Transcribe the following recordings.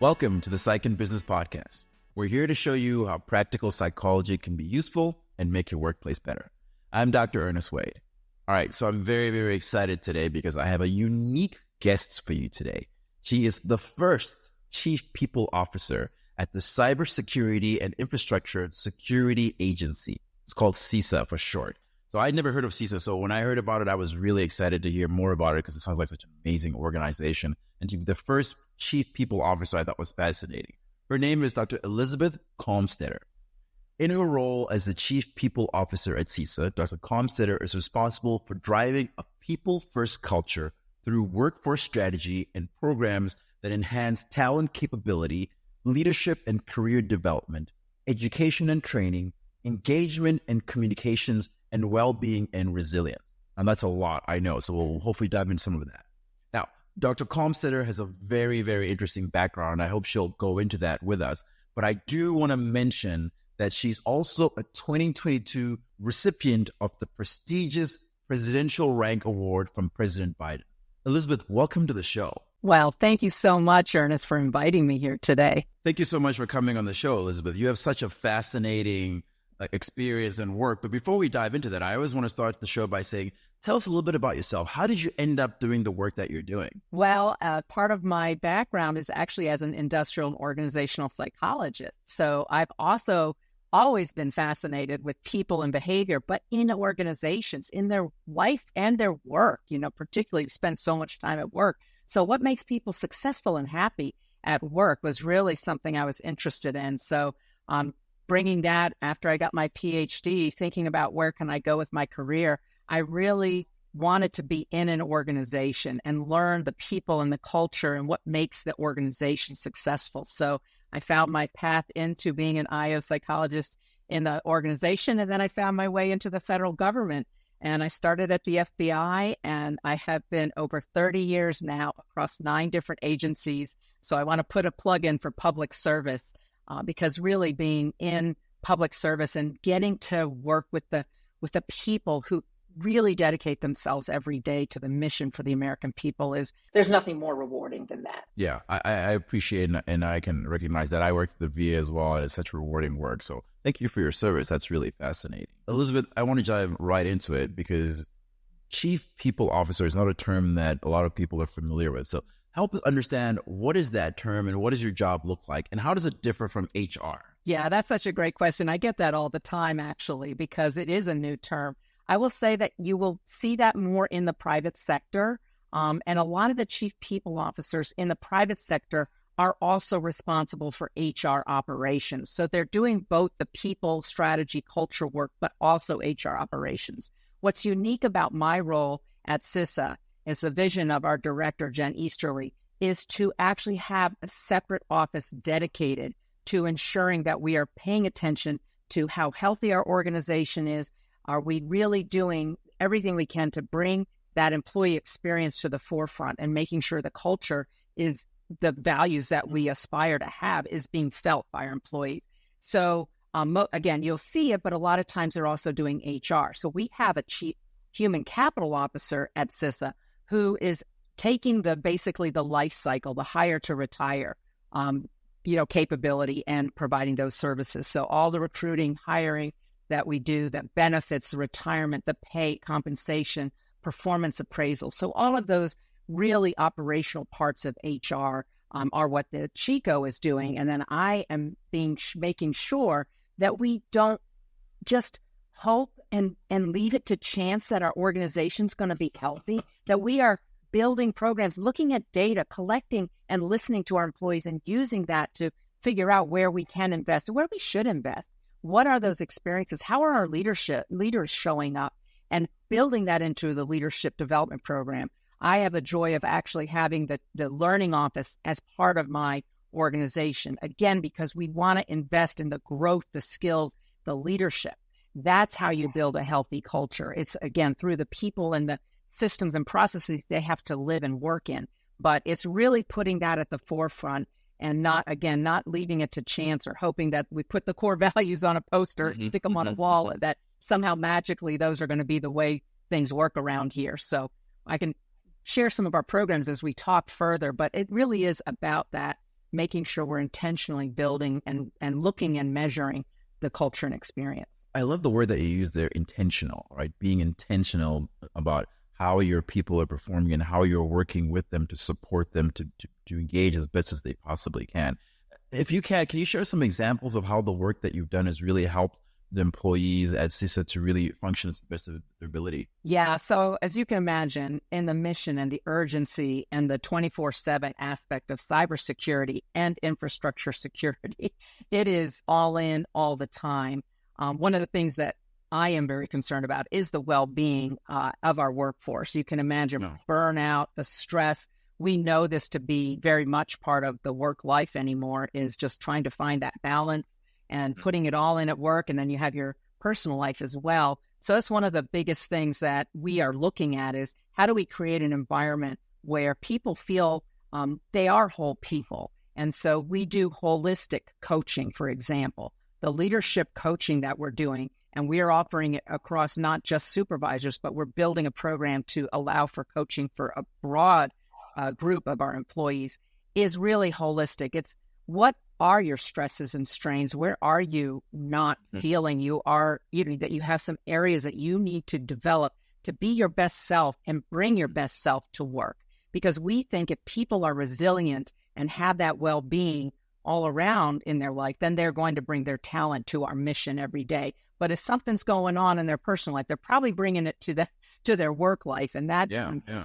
Welcome to the Psych and Business Podcast. We're here to show you how practical psychology can be useful and make your workplace better. I'm Dr. Ernest Wayde. All right, so I'm very, very excited today because I have a unique guest for you today. She is the first Chief People Officer at the Cybersecurity and Infrastructure Security Agency. It's called CISA for short. So I'd never heard of CISA, so when I heard about it, I was really excited to hear more about it because it sounds like such an amazing organization. And to be the first Chief People Officer I thought was fascinating. Her name is Dr. Elizabeth Kolmstetter. In her role as the Chief People Officer at CISA, Dr. Kolmstetter is responsible for driving a people-first culture through workforce strategy and programs that enhance talent capability, leadership and career development, education and training, engagement and communications, and well-being and resilience. And that's a lot, I know, so we'll hopefully dive into some of that. Now, Dr. Kolmstetter has a very, very interesting background, and I hope she'll go into that with us. But I do want to mention that she's also a 2022 recipient of the prestigious Presidential Rank Award from President Biden. Elizabeth, welcome to the show. Well, thank you so much, Ernest, for inviting me here today. Thank you so much for coming on the show, Elizabeth. You have such a fascinating experience and work. But before we dive into that, I always want to start the show by saying, tell us a little bit about yourself. How did you end up doing the work that you're doing? Well, part of my background is actually as an industrial and organizational psychologist. So I've also always been fascinated with people and behavior, but in organizations, in their life and their work, particularly spend so much time at work. So what makes people successful and happy at work was really something I was interested in. So bringing that after I got my PhD, thinking about where can I go with my career, I really wanted to be in an organization and learn the people and the culture and what makes the organization successful. So I found my path into being an IO psychologist in the organization, and then I found my way into the federal government. And I started at the FBI, and I have been over 30 years now across 9 different agencies. So I want to put a plug in for public service because really being in public service and getting to work with the people who really dedicate themselves every day to the mission for the American people there's nothing more rewarding than that. Yeah, I appreciate and I can recognize that. I worked at the VA as well, and it's such rewarding work. So thank you for your service. That's really fascinating. Elizabeth, I want to dive right into it because Chief People Officer is not a term that a lot of people are familiar with. So help us understand, what is that term and what does your job look like, and how does it differ from HR? Yeah, that's such a great question. I get that all the time, actually, because it is a new term. I will say that you will see that more in the private sector. And a lot of the chief people officers in the private sector are also responsible for HR operations. So they're doing both the people, strategy, culture work, but also HR operations. What's unique about my role at CISA is the vision of our director, Jen Easterly, is to actually have a separate office dedicated to ensuring that we are paying attention to how healthy our organization is. Are we really doing everything we can to bring that employee experience to the forefront and making sure the culture is the values that we aspire to have is being felt by our employees? So again, you'll see it, but a lot of times they're also doing HR. So we have a chief human capital officer at CISA who is taking basically the life cycle, the hire to retire, capability and providing those services. So all the recruiting, hiring that we do, that benefits, the retirement, the pay, compensation, performance appraisal. So all of those really operational parts of HR are what the Chico is doing. And then I am making sure that we don't just hope and leave it to chance that our organization's going to be healthy, that we are building programs, looking at data, collecting and listening to our employees and using that to figure out where we can invest, where we should invest. What are those experiences? How are our leaders showing up, and building that into the leadership development program? I have the joy of actually having the learning office as part of my organization, again, because we want to invest in the growth, the skills, the leadership. That's how you build a healthy culture. It's, again, through the people and the systems and processes they have to live and work in. But it's really putting that at the forefront and not leaving it to chance or hoping that we put the core values on a poster, stick them on a wall, that somehow magically those are going to be the way things work around here. So I can share some of our programs as we talk further, but it really is about that, making sure we're intentionally building and looking and measuring the culture and experience. I love the word that you use there, intentional, right? Being intentional about how your people are performing and how you're working with them to support them to engage as best as they possibly can. If you can you share some examples of how the work that you've done has really helped the employees at CISA to really function at the best of their ability? Yeah. So as you can imagine, in the mission and the urgency and the 24/7 aspect of cybersecurity and infrastructure security, it is all in all the time. One of the things that I am very concerned about is the well-being of our workforce. You can imagine burnout, the stress. We know this to be very much part of the work life anymore, is just trying to find that balance and putting it all in at work. And then you have your personal life as well. So that's one of the biggest things that we are looking at, is how do we create an environment where people feel they are whole people. And so we do holistic coaching, for example, the leadership coaching that we're doing, and we are offering it across not just supervisors, but we're building a program to allow for coaching for a broad group of our employees, is really holistic. It's what are your stresses and strains? Where are you not feeling that you have some areas that you need to develop to be your best self and bring your best self to work? Because we think if people are resilient and have that well-being all around in their life, then they're going to bring their talent to our mission every day. But if something's going on in their personal life, they're probably bringing it to their work life, and that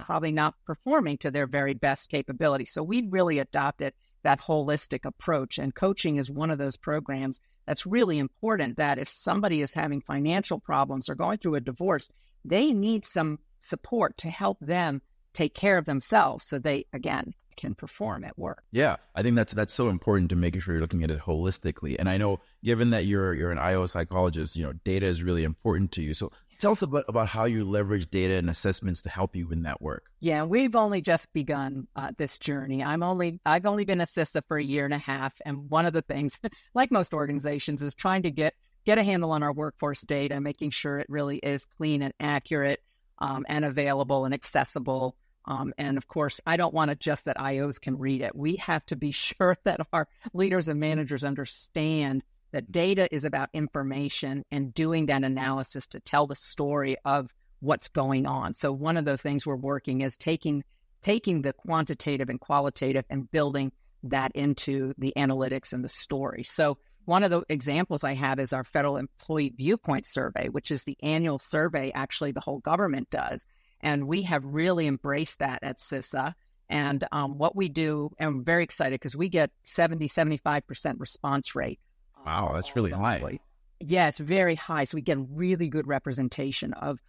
probably not performing to their very best capability. So we really adopted that holistic approach, and coaching is one of those programs that's really important, that if somebody is having financial problems or going through a divorce, they need some support to help them take care of themselves so they, again, can perform at work. Yeah, I think that's so important, to making sure you're looking at it holistically. And I know, given that you're an IO psychologist, data is really important to you. So tell us about how you leverage data and assessments to help you in that work. Yeah, we've only just begun this journey. I've only been a CISA for a year and a half, and one of the things, like most organizations, is trying to get a handle on our workforce data, making sure it really is clean and accurate and available and accessible. And of course, I don't want it just that IOs can read it. We have to be sure that our leaders and managers understand that data is about information and doing that analysis to tell the story of what's going on. So one of the things we're working is taking the quantitative and qualitative and building that into the analytics and the story. So one of the examples I have is our Federal Employee Viewpoint Survey, which is the annual survey actually the whole government does. And we have really embraced that at CISA. And what we do, and I'm very excited because we get 70-75% response rate. Wow, that's really high. Employees. Yeah, it's very high. So we get a really good representation of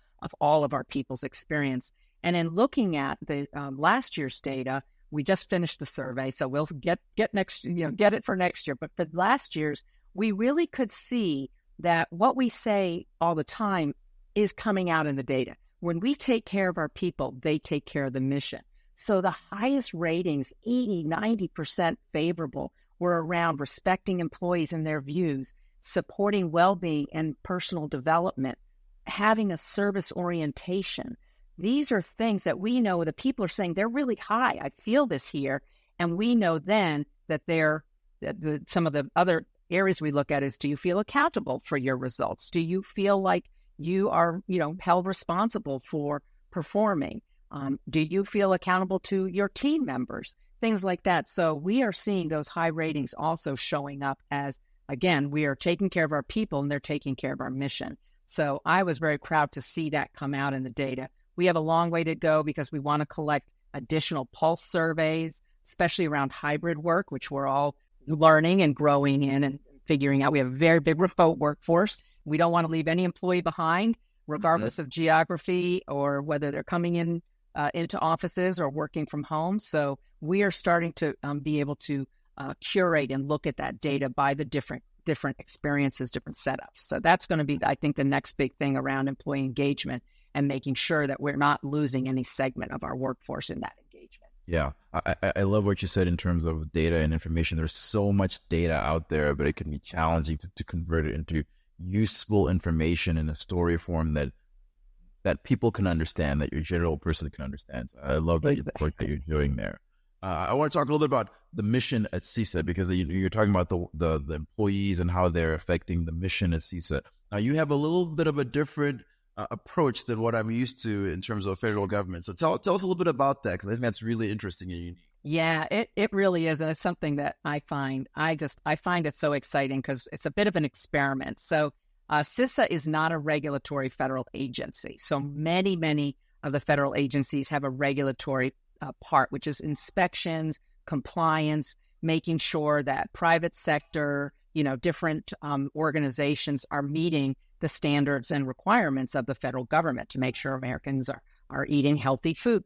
all of our people's experience. And in looking at the last year's data, we just finished the survey, so we'll get it for next year. But for last year's, we really could see that what we say all the time is coming out in the data. When we take care of our people, they take care of the mission. So the highest ratings, 80-90% favorable, were around respecting employees and their views, supporting well-being and personal development, having a service orientation. These are things that we know the people are saying they're really high. I feel this here. And we know then that some of the other areas we look at is, do you feel accountable for your results? Do you feel like you are, held responsible for performing? Do you feel accountable to your team members? Things like that. So we are seeing those high ratings also showing up as, again, we are taking care of our people and they're taking care of our mission. So I was very proud to see that come out in the data. We have a long way to go because we want to collect additional pulse surveys, especially around hybrid work, which we're all learning and growing in and figuring out. We have a very big remote workforce. We don't want to leave any employee behind, regardless of geography or whether they're coming in into offices or working from home. So we are starting to be able to curate and look at that data by the different experiences, different setups. So that's going to be, I think, the next big thing around employee engagement and making sure that we're not losing any segment of our workforce in that engagement. Yeah, I love what you said in terms of data and information. There's so much data out there, but it can be challenging to convert it into useful information in a story form that people can understand, that your general person can understand. So I love that work that you're doing there. I want to talk a little bit about the mission at CISA, because you're talking about the employees and how they're affecting the mission at CISA. Now, you have a little bit of a different approach than what I'm used to in terms of federal government. So tell us a little bit about that, because I think that's really interesting and unique. Yeah, it really is. And it's something that I find it so exciting because it's a bit of an experiment. So CISA is not a regulatory federal agency. So many of the federal agencies have a regulatory part, which is inspections, compliance, making sure that private sector, different organizations are meeting the standards and requirements of the federal government to make sure Americans are eating healthy food,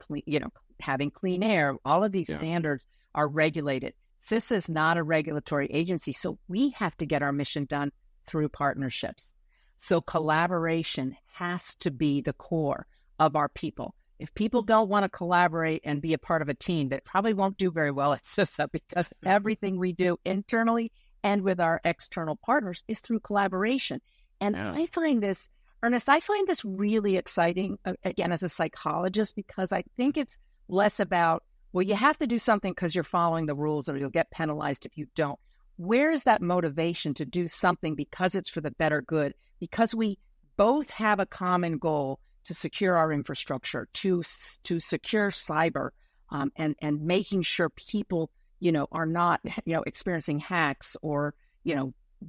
having clean air. All of these standards are regulated. CISA is not a regulatory agency, so we have to get our mission done through partnerships. So collaboration has to be the core of our people. If people don't want to collaborate and be a part of a team, that probably won't do very well at CISA, because everything we do internally and with our external partners is through collaboration. And I find this, Ernest, really exciting, again, as a psychologist, because I think it's less about, well, you have to do something because you're following the rules or you'll get penalized if you don't. Where's that motivation to do something because it's for the better good? Because we both have a common goal to secure our infrastructure, to secure cyber, and making sure people, are not, experiencing hacks or,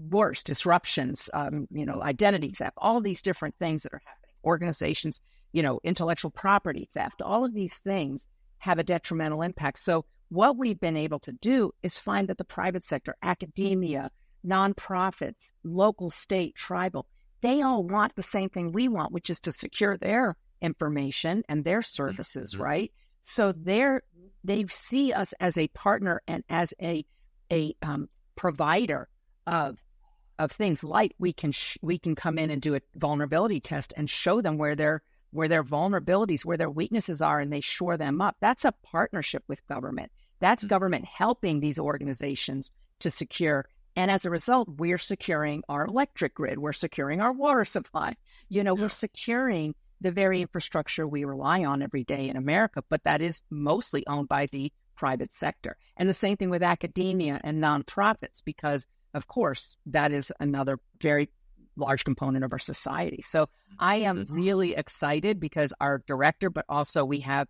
worse, disruptions, identity theft, all these different things that are happening. Organizations, intellectual property theft, all of these things have a detrimental impact. So what we've been able to do is find that the private sector, academia, nonprofits, local, state, tribal, they all want the same thing we want, which is to secure their information and their services, right? So they see us as a partner and as a provider of things, like we can come in and do a vulnerability test and show them where their vulnerabilities, where their weaknesses are, and they shore them up. That's a partnership with government. That's government helping these organizations to secure. And as a result, we're securing our electric grid. We're securing our water supply. We're securing the very infrastructure we rely on every day in America, but that is mostly owned by the private sector. And the same thing with academia and nonprofits, because, of course, that is another very large component of our society. So I am really excited because our director, but also we have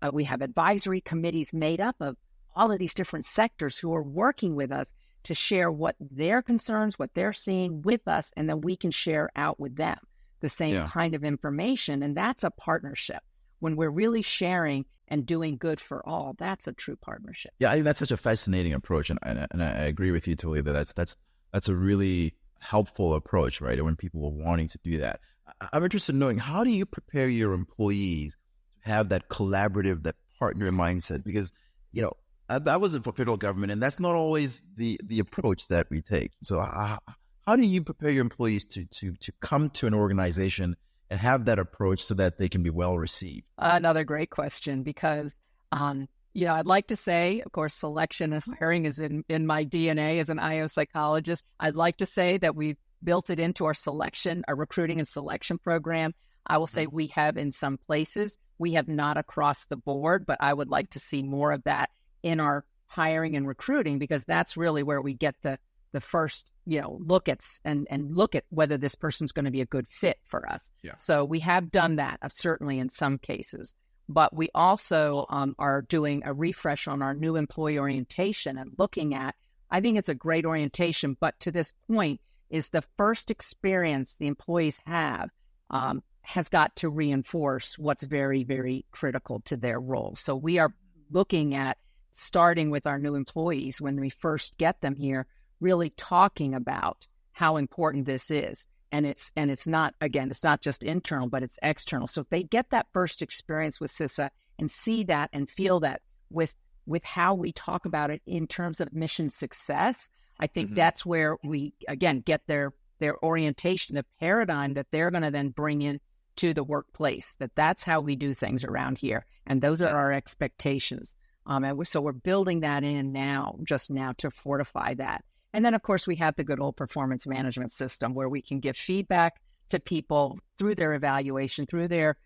advisory committees made up of all of these different sectors who are working with us to share what their concerns, what they're seeing with us, and then we can share out with them the same kind of information. And that's a partnership. When we're really sharing and doing good for all, that's a true partnership. Yeah, I think that's such a fascinating approach. And I agree with you totally that that's a really helpful approach, right? When people are wanting to do that. I'm interested in knowing, how do you prepare your employees to have that collaborative, that partner mindset? Because, I was in for federal government, and that's not always the approach that we take. So how do you prepare your employees to come to an organization and have that approach so that they can be well received? Another great question, because, I'd like to say, of course, selection and hiring is in my DNA as an IO psychologist. I'd like to say that we've built it into our recruiting and selection program. I will say we have in some places. We have not across the board, but I would like to see more of that in our hiring and recruiting, because that's really where we get the first, look at and look at whether this person's going to be a good fit for us. Yeah. So we have done that, certainly in some cases, but we also are doing a refresh on our new employee orientation and looking at, I think it's a great orientation, but to this point is the first experience the employees have has got to reinforce what's very, very critical to their role. So we are looking at starting with our new employees when we first get them here, really talking about how important this is. And it's not just internal, but it's external. So if they get that first experience with CISA and see that and feel that with how we talk about it in terms of mission success, I think that's where we, again, get their orientation, the paradigm that they're going to then bring in to the workplace, that's how we do things around here. And those are our expectations. So we're building that in just now to fortify that. And then, of course, we have the good old performance management system where we can give feedback to people through their evaluation, through their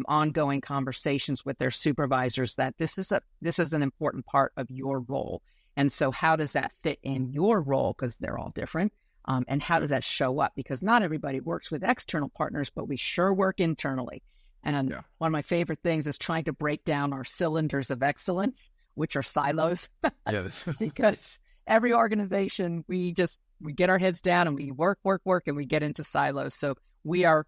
ongoing conversations with their supervisors that this is an important part of your role. And so how does that fit in your role? Because they're all different. And how does that show up? Because not everybody works with external partners, but we sure work internally. And one of my favorite things is trying to break down our cylinders of excellence, which are silos. Because every organization, we get our heads down and we work, and we get into silos. So we are,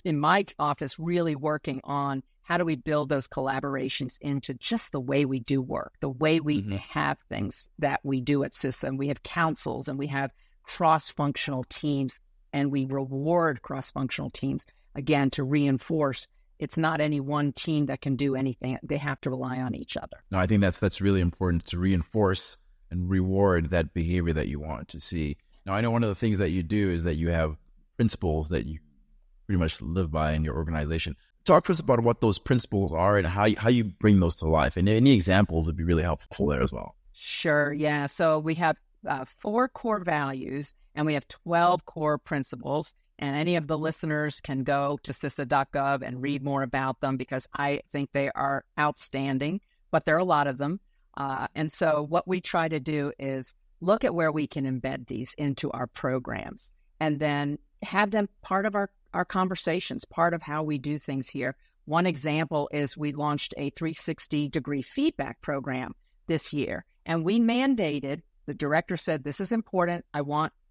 in my office, really working on how do we build those collaborations into just the way we do work, the way we have things that we do at CISA. And we have councils and we have cross-functional teams, and we reward cross-functional teams, again, to reinforce it's not any one team that can do anything. They have to rely on each other. No, I think that's really important to reinforce and reward that behavior that you want to see. Now, I know one of the things that you do is that you have principles that you pretty much live by in your organization. Talk to us about what those principles are and how you bring those to life. And any examples would be really helpful there as well. Sure. Yeah. So we have 4 core values and we have 12 core principles. And any of the listeners can go to CISA.gov and read more about them because I think they are outstanding, but there are a lot of them. And so what we try to do is look at where we can embed these into our programs and then have them part of our conversations, part of how we do things here. One example is we launched a 360-degree feedback program this year, and we mandated, the director said, this is important.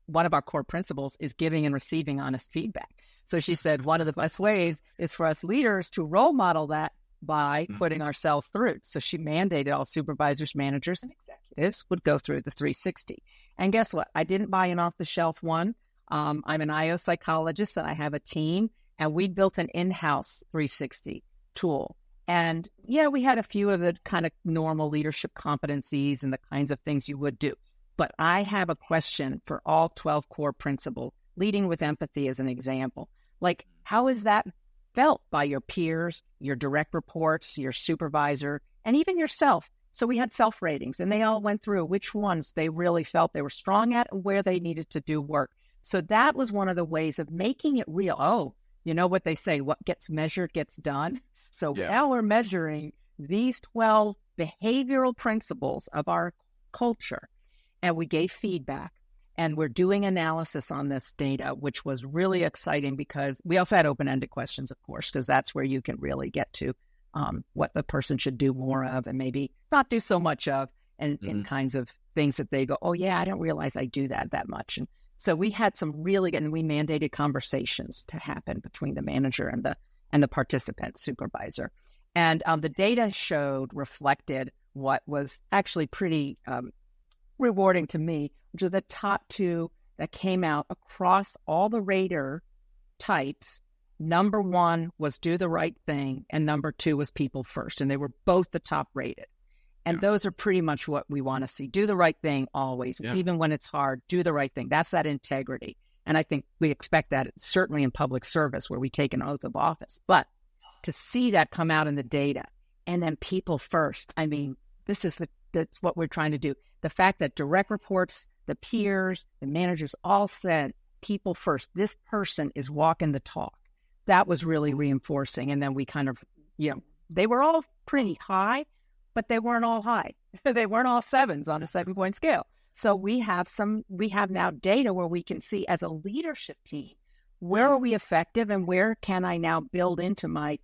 One of our core principles is giving and receiving honest feedback. So she said, one of the best ways is for us leaders to role model that by putting ourselves through. So she mandated all supervisors, managers, and executives would go through the 360. And guess what? I didn't buy an off-the-shelf one. I'm an IO psychologist and I have a team, and we built an in-house 360 tool. And yeah, we had a few of the kind of normal leadership competencies and the kinds of things you would do. But I have a question for all 12 core principles, leading with empathy as an example. Like, how is that felt by your peers, your direct reports, your supervisor, and even yourself? So we had self-ratings, and they all went through which ones they really felt they were strong at and where they needed to do work. So that was one of the ways of making it real. Oh, you know what they say, what gets measured gets done. So now we're measuring these 12 behavioral principles of our culture. And we gave feedback, and we're doing analysis on this data, which was really exciting because we also had open-ended questions, of course, because that's where you can really get to what the person should do more of and maybe not do so much of, and in kinds of things that they go, oh, yeah, I didn't realize I do that much. And so we had some really good, and we mandated conversations to happen between the manager and the participant supervisor. And the data reflected what was actually pretty rewarding to me, which are the top 2 that came out across all the rater types. Number 1 was do the right thing, and number 2 was people first, and they were both the top rated. And those are pretty much what we want to see. Do the right thing always, even when it's hard. Do the right thing. That's that integrity. And I think we expect that certainly in public service where we take an oath of office. But to see that come out in the data, and then people first, I mean, that's what we're trying to do. The fact that direct reports, the peers, the managers all said, people first, this person is walking the talk. That was really reinforcing. And then we kind of, they were all pretty high, but they weren't all high. They weren't all 7s on a 7-point scale. So we have now data where we can see as a leadership team, where are we effective and where can I now build into my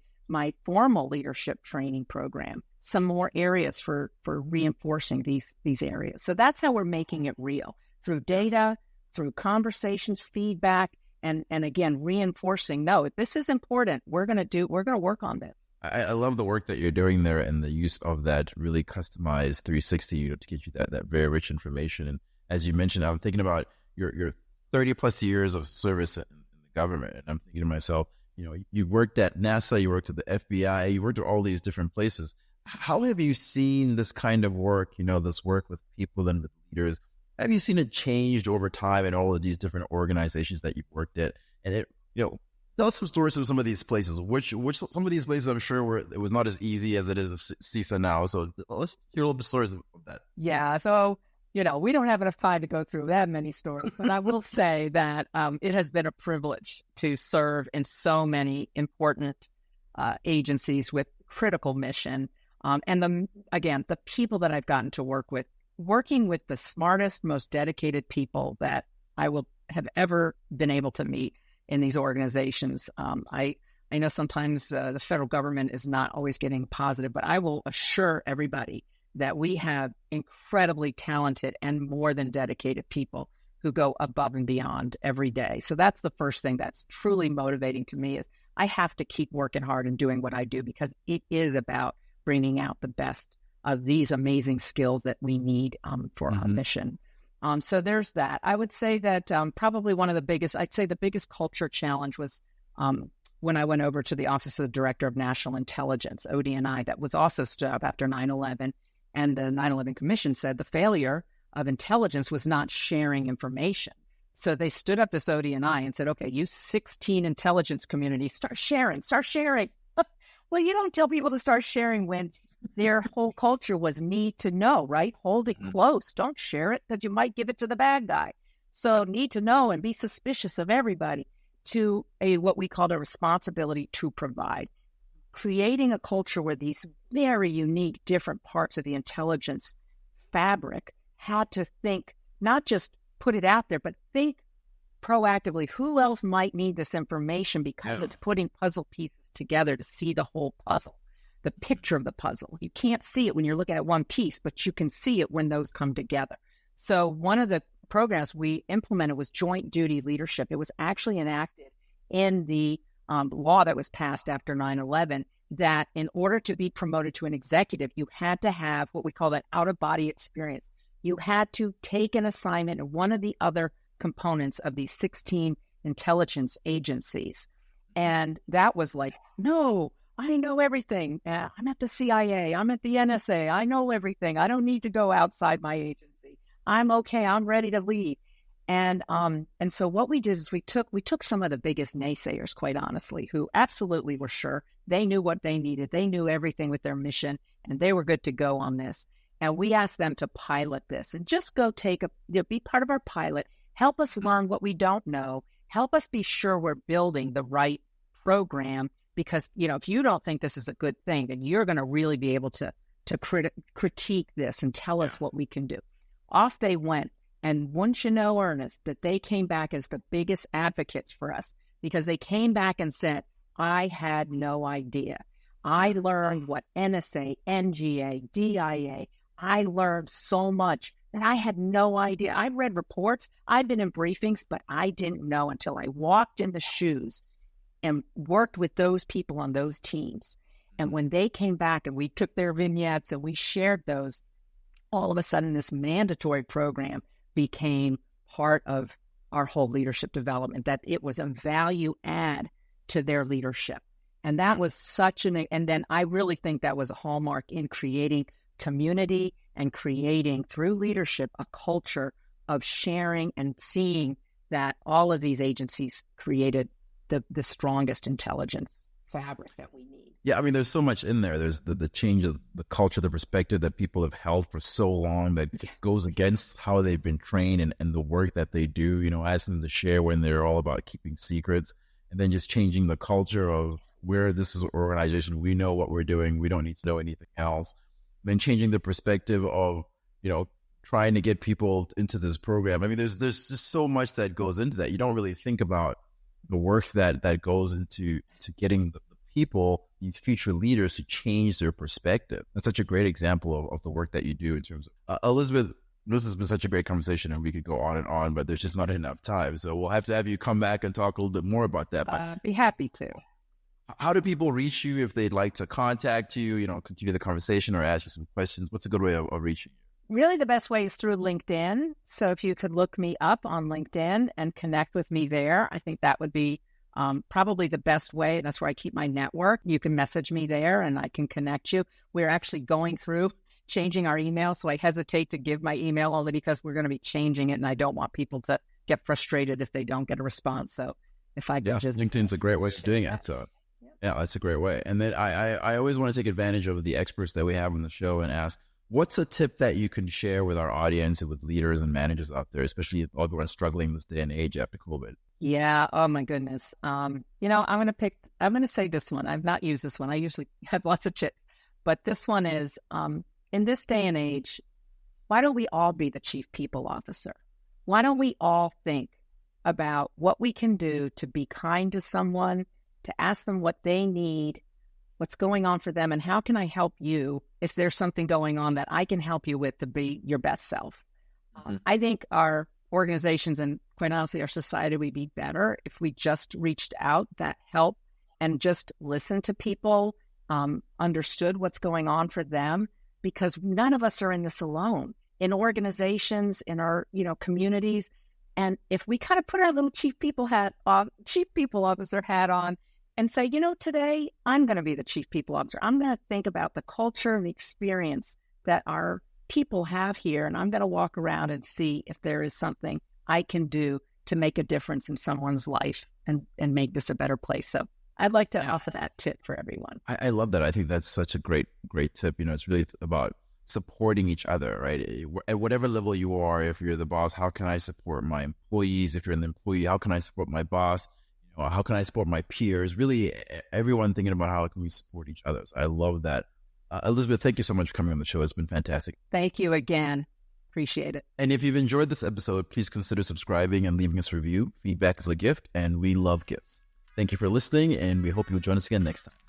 formal leadership training program some more areas for reinforcing these areas. So that's how we're making it real, through data, through conversations, feedback, and again, reinforcing, no, this is important. We're going to work on this. I love the work that you're doing there and the use of that really customized 360 to get you that very rich information. And as you mentioned, I'm thinking about your 30 plus years of service in the government. And I'm thinking to myself, you've worked at NASA, you worked at the FBI, you worked at all these different places. How have you seen this kind of work, this work with people and with leaders? Have you seen it changed over time in all of these different organizations that you've worked at? And tell us some stories of some of these places. Which some of these places I'm sure it was not as easy as it is at CISA now. So let's hear a little bit of stories of that. Yeah. So we don't have enough time to go through that many stories, but I will say that it has been a privilege to serve in so many important agencies with critical mission. And the people that I've gotten to work with, working with the smartest, most dedicated people that I will have ever been able to meet in these organizations. I know sometimes the federal government is not always getting positive, but I will assure everybody that we have incredibly talented and more than dedicated people who go above and beyond every day. So that's the first thing that's truly motivating to me, is I have to keep working hard and doing what I do, because it is about bringing out the best of these amazing skills that we need for our mission. So there's that. I would say that probably the biggest culture challenge was when I went over to the Office of the Director of National Intelligence, ODNI, that was also stood up after 9/11. And the 9/11 Commission said the failure of intelligence was not sharing information. So they stood up this ODNI and said, okay, you 16 intelligence communities, start sharing. Well, you don't tell people to start sharing when their whole culture was need to know, right? Hold it close. Don't share it, because you might give it to the bad guy. So need to know and be suspicious of everybody, to what we called a responsibility to provide. Creating a culture where these very unique, different parts of the intelligence fabric had to think, not just put it out there, but think proactively, who else might need this information, because it's putting puzzle pieces together to see the whole puzzle, the picture of the puzzle. You can't see it when you're looking at one piece, but you can see it when those come together. So one of the programs we implemented was joint duty leadership. It was actually enacted in the law that was passed after 9/11, that in order to be promoted to an executive, you had to have what we call that out-of-body experience. You had to take an assignment in one of the other components of these 16 intelligence agencies. And that was like, no, I know everything. I'm at the CIA. I'm at the NSA. I know everything. I don't need to go outside my agency. I'm okay. I'm ready to lead. And so what we did is we took some of the biggest naysayers, quite honestly, who absolutely were sure they knew what they needed. They knew everything with their mission, and they were good to go on this. And we asked them to pilot this and just go be part of our pilot, help us learn what we don't know, help us be sure we're building the right program, because, if you don't think this is a good thing, then you're going to really be able to critique this and tell us what we can do. Off they went. And wouldn't you know, Ernest, that they came back as the biggest advocates for us, because they came back and said, I had no idea. I learned what NSA, NGA, DIA, I learned so much that I had no idea. I read reports, I'd been in briefings, but I didn't know until I walked in the shoes and worked with those people on those teams. And when they came back and we took their vignettes and we shared those, all of a sudden this mandatory program became part of our whole leadership development, that it was a value add to their leadership. And that was and then I really think that was a hallmark in creating community and creating, through leadership, a culture of sharing and seeing that all of these agencies created the strongest intelligence fabric that we need. Yeah, I mean, there's so much in there. There's the change of the culture, the perspective that people have held for so long that goes against how they've been trained and the work that they do, asking them to share when they're all about keeping secrets, and then just changing the culture of where this is an organization, we know what we're doing, we don't need to know anything else. Then changing the perspective of, trying to get people into this program. I mean, there's just so much that goes into that. You don't really think about the work that goes into getting the people, these future leaders, to change their perspective. That's such a great example of the work that you do in terms of Elizabeth. This has been such a great conversation, and we could go on, but there's just not enough time. So we'll have to have you come back and talk a little bit more about that. I'd be happy to. How do people reach you if they'd like to contact you, continue the conversation or ask you some questions? What's a good way of reaching you? Really, the best way is through LinkedIn. So if you could look me up on LinkedIn and connect with me there, I think that would be probably the best way. And that's where I keep my network. You can message me there and I can connect you. We're actually going through changing our email. So I hesitate to give my email only because we're going to be changing it. And I don't want people to get frustrated if they don't get a response. So if I could just... LinkedIn's a great way of doing it. So yeah, that's a great way. And then I always want to take advantage of the experts that we have on the show and ask, what's a tip that you can share with our audience and with leaders and managers out there, especially everyone struggling this day and age after COVID? Yeah. Oh my goodness. I'm going to pick I'm going to say this one. I've not used this one. I usually have lots of chips. But this one is, in this day and age, why don't we all be the chief people officer? Why don't we all think about what we can do to be kind to someone, to ask them what they need, what's going on for them, and how can I help you if there's something going on that I can help you with to be your best self? I think our organizations and, quite honestly, our society would be better if we just reached out that help and just listened to people, understood what's going on for them, because none of us are in this alone. In organizations, in our communities, and if we kind of put our little chief people officer hat on, and say, today I'm going to be the chief people officer. I'm going to think about the culture and the experience that our people have here, and I'm going to walk around and see if there is something I can do to make a difference in someone's life and make this a better place. So I'd like to offer that tip for everyone. I love that. I think that's such a great tip. It's really about supporting each other, right? At whatever level you are, if you're the boss, how can I support my employees? If you're an employee, how can I support my boss? How can I support my peers? Really, everyone thinking about how can we support each other. So I love that. Elizabeth, thank you so much for coming on the show. It's been fantastic. Thank you again. Appreciate it. And if you've enjoyed this episode, please consider subscribing and leaving us a review. Feedback is a gift, and we love gifts. Thank you for listening, and we hope you'll join us again next time.